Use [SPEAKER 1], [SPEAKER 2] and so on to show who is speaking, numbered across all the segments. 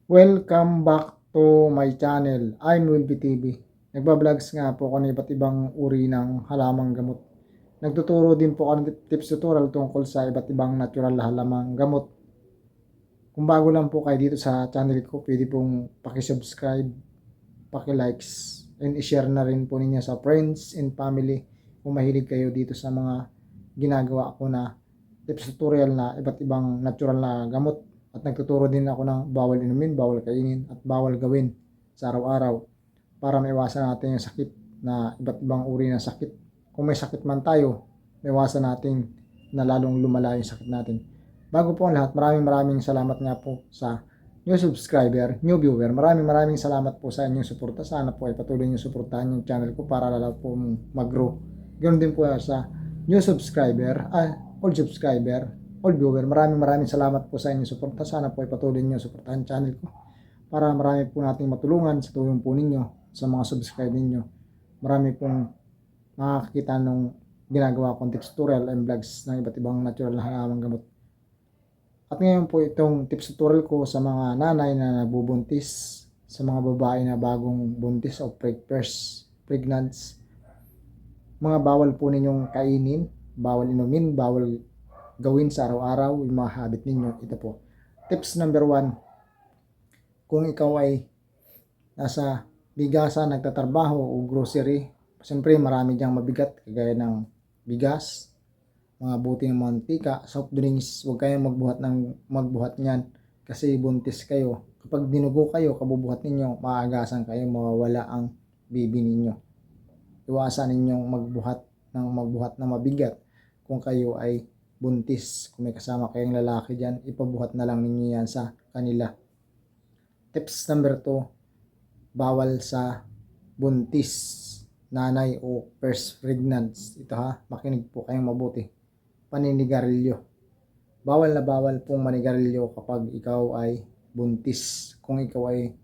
[SPEAKER 1] Welcome back to my channel. I'm Wilby TV. Nagba-vlogs nga po ako ng iba't ibang uri ng halamang gamot. Nagtuturo din po ako ng tips tutorial tungkol sa iba't ibang natural na halamang gamot. Kung bago lang po kayo dito sa channel ko, pwede pong paki-subscribe, paki-likes, and i-share na rin po ninyo sa friends and family kung mahilig kayo dito sa mga ginagawa ko na tips tutorial na iba't ibang natural na gamot. At nagtuturo din ako ng bawal inumin, bawal kainin, at bawal gawin sa araw-araw para maiwasan natin yung sakit na iba't ibang uri ng sakit. Kung may sakit man tayo, maiwasan natin na lalong lumala yung sakit natin. Bago po ang lahat, maraming salamat nga po sa new subscriber, new viewer. Maraming salamat po sa inyong suporta. Sana po ay patuloy niyo suportahan yung channel ko para lalo po mag-grow. Ganoon din po sa new subscriber, old subscriber, all viewer, maraming salamat po sa inyong suporta. Sana po ay patuloy niyo suportahan channel ko para marami po nating matulungan sa tulong po ninyo sa mga subscribe ninyo. Marami pong makakita nung ginagawa kong tips tutorial and vlogs ng iba't ibang natural na halamang gamot. At ngayon po itong tips tutorial ko sa mga nanay na nagbubuntis, sa mga babae na bagong buntis o pregnants. Mga bawal po ninyong kainin, bawal inumin, bawal gawin sa araw-araw yung mga habit ninyo. Ito po. Tips number 1. Kung ikaw ay nasa bigasan, nagtatrabaho o grocery, siyempre marami diyang mabigat kagaya ng bigas, mga buting mantika, soft drinks, huwag kayong magbuhat niyan kasi buntis kayo. Kapag dinugo kayo, kabubuhat ninyo, maagasan kayo, mawawala ang baby ninyo. Iwasan ninyong magbuhat na mabigat kung kayo ay buntis. Kung may kasama kayong lalaki dyan, ipabuhat na lang ninyo yan sa kanila. Tips number 2, bawal sa buntis, nanay o first pregnant. Ito ha, makinig po kayong mabuti. Paninigarilyo. Bawal na bawal pong manigarilyo kapag ikaw ay buntis. Kung ikaw ay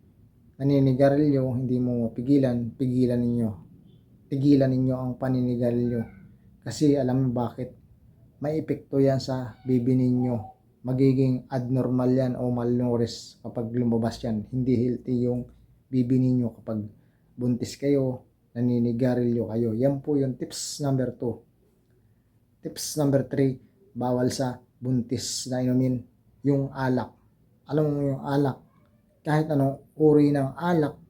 [SPEAKER 1] naninigarilyo, hindi mo mapigilan, pigilan ninyo ang paninigarilyo. Kasi alam mo bakit? May epekto yan sa baby ninyo. Magiging abnormal yan o malnourished kapag lumabas yan. Hindi healthy yung baby ninyo kapag buntis kayo, naninigarilyo kayo. Yan po yung tips number 2. Tips number 3, bawal sa buntis na inumin yung alak. Alam mo yung alak? Kahit anong uri ng alak,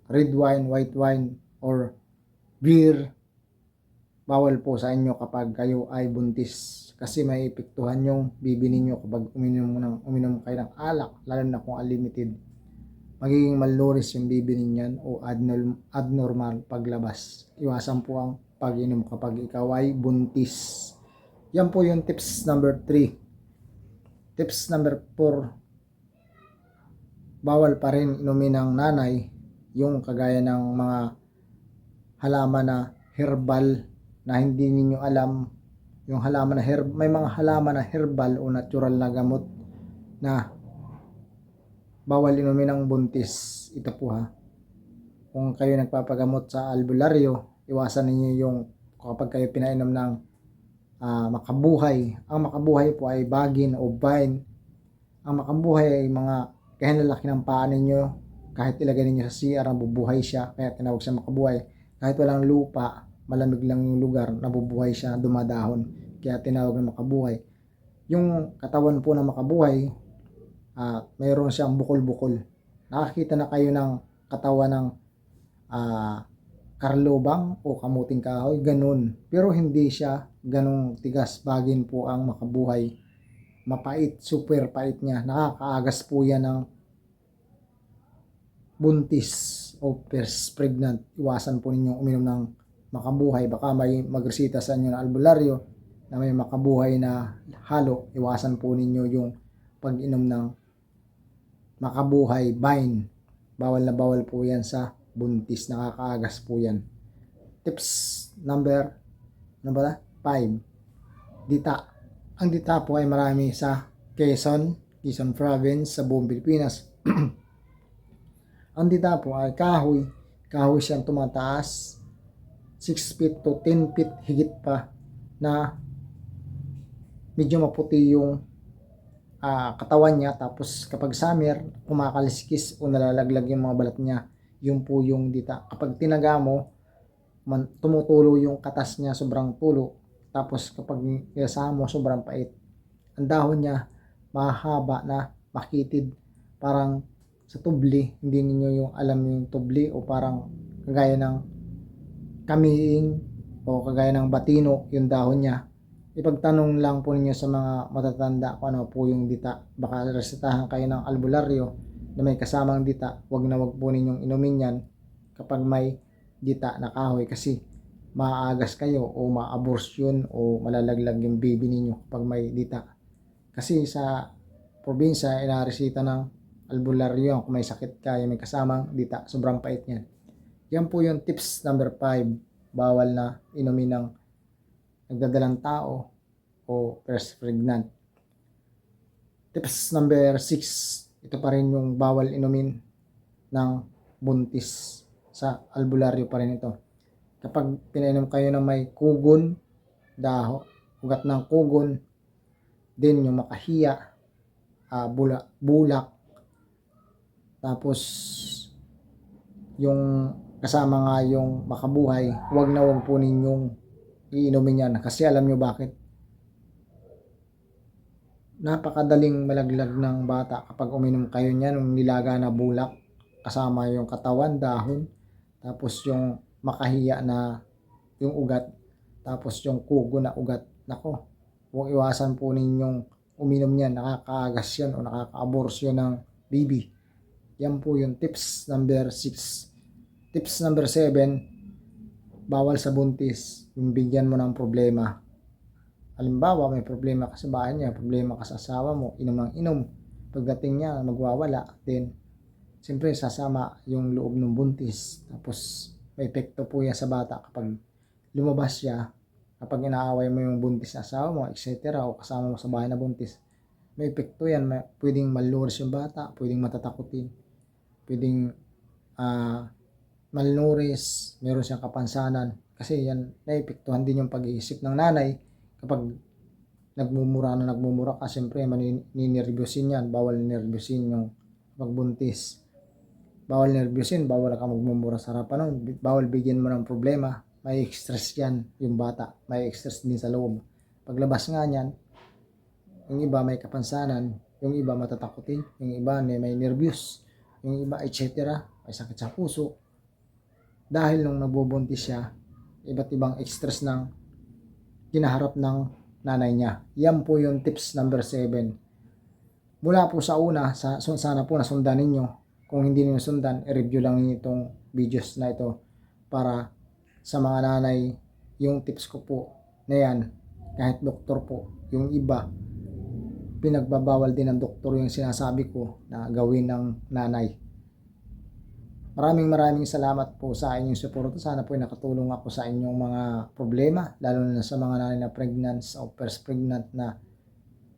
[SPEAKER 1] red wine, white wine, or beer, bawal po sa inyo kapag kayo ay buntis kasi may epektuhan yung baby ninyo kapag uminom kayo ng alak, lalo na kung unlimited. Magiging malnourished yung baby ninyan o abnormal paglabas. Iwasan po ang pag-inom kapag ikaw ay buntis. Yan po yung tips number 3. Tips number 4, bawal pa rin inumin ng nanay yung kagaya ng mga halaman na herbal na hindi ninyo alam. Yung halaman na may mga halaman na herbal o natural na gamot na bawal inumin ng buntis. Ito po ha. Kung kayo nagpapagamot sa albularyo, iwasan ninyo yung kapag kayo pinainom ng makabuhay. Ang makabuhay po ay bagin o vine. Ang makabuhay ay mga kahinlalaki ng paa ninyo. Kahit ilagay ninyo sa CR, nabubuhay siya. Kaya tinawag siya makabuhay. Kahit walang lupa, malamig lang yung lugar, nabubuhay siya, dumadahon. Kaya tinawag na makabuhay. Yung katawan po na makabuhay, mayroon siyang bukol-bukol. Nakakita na kayo ng katawan ng karlobang o kamuting kahoy, ganun. Pero hindi siya ganung tigas. Bagin po ang makabuhay. Mapait, super pait niya. Nakakaagas po yan ng buntis o first pregnant. Iwasan po ninyong uminom ng makabuhay. Baka may magresita sa inyo na albularyo na may makabuhay na halo. Iwasan po ninyo yung pag-inom ng makabuhay vine. Bawal na bawal po yan sa buntis. Nakakaagas po yan. Tips number 5, dita. Ang dita po ay marami sa Quezon Province, sa buong Pilipinas. Ang dita po ay kahoy siyang tumataas 6 feet to 10 feet higit pa, na medyo maputi yung katawan niya, tapos kapag summer, kumakaliskis o nalalaglag yung mga balat niya. Yun po yung dita. Kapag tinaga mo, tumutulo yung katas niya, sobrang tulo. Tapos kapag nilasa mo, sobrang pait. Ang dahon niya, mahaba na, makitid. Parang sa tubli, hindi ninyo yung alam yung tubli o parang kagaya ng kamiing o kagaya ng batino, yung dahon niya. Ipagtanong lang po ninyo sa mga matatanda kung ano po yung dita. Baka resetahan kayo ng albularyo na may kasamang dita. Wag na wag po ninyong inumin yan kapag may dita na kahoy kasi maaagas kayo o maaborsyon o malalaglag yung baby ninyo kapag may dita. Kasi sa probinsya, inaresita ng albularyo kung may sakit kayo, may kasamang dita. Sobrang pait yan. Yan po yung tips number 5. Bawal na inumin ng nagdadalang tao o first pregnant. Tips number 6. Ito pa rin yung bawal inumin ng buntis. Sa albularyo pa rin ito. Kapag pinainom kayo ng may kugon, ugat ng kugon, din yung makahiya, bulak, tapos yung kasama nga yung makabuhay, wag na wag po ninyong iinumin yan. Kasi alam nyo bakit? Napakadaling malaglag ng bata kapag uminom kayo niyan, yung nilaga na bulak, kasama yung katawan, dahon, tapos yung makahiya na yung ugat, tapos yung kugo na ugat. Nako, huwag iwasan po ninyong uminom yan. Nakakaagas yan o nakaka-abortion ng baby. Yan po yung tips number 6. Tips number 7, bawal sa buntis yung bigyan mo ng problema. Halimbawa, may problema ka sa bahay niya, problema ka sa asawa mo, inom ng inom. Pagdating niya, magwawala. Then, siyempre, sasama yung loob ng buntis. Tapos, may epekto po yan sa bata kapag lumabas siya, kapag inaaway mo yung buntis na asawa mo, etc. o kasama mo sa bahay na buntis. May epekto yan. Pwedeng malnourished yung bata, pwedeng matatakutin, pwedeng malnourished, meron siyang kapansanan. Kasi yan, naepektuhan din yung pag-iisip ng nanay kapag nagmumura ka, siyempre ninervyusin yan. Bawal nervyusin yung pagbuntis. Bawal nervyusin, bawal ka magmumura sa harapan nun. Bawal bigyan mo ng problema. May stress yan yung bata. May stress din sa loob. Paglabas nga niyan, yung iba may kapansanan, yung iba matatakutin, yung iba may nervyos, yung iba etc. May sakit sa puso. Dahil nung nagbubuntis siya, iba't ibang stress ng kinaharap ng nanay niya. Yan po yung tips number 7. Mula po sa una, sana po nasundan ninyo. Kung hindi niyo nasundan, i-review lang ninyo itong videos na ito para sa mga nanay, yung tips ko po na yan, kahit doktor po, yung iba, pinagbabawal din ng doktor yung sinasabi ko na gawin ng nanay. Maraming salamat po sa inyong suporta. Sana po nakatulong ako sa inyong mga problema, lalo na sa mga nanay na pregnant o first pregnant na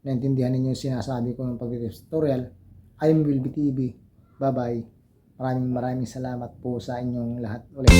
[SPEAKER 1] naintindihan ninyo yung sinasabi ko ng pag-tutorial. I'm Wilby TV. Bye-bye. Maraming salamat po sa inyong lahat ulit.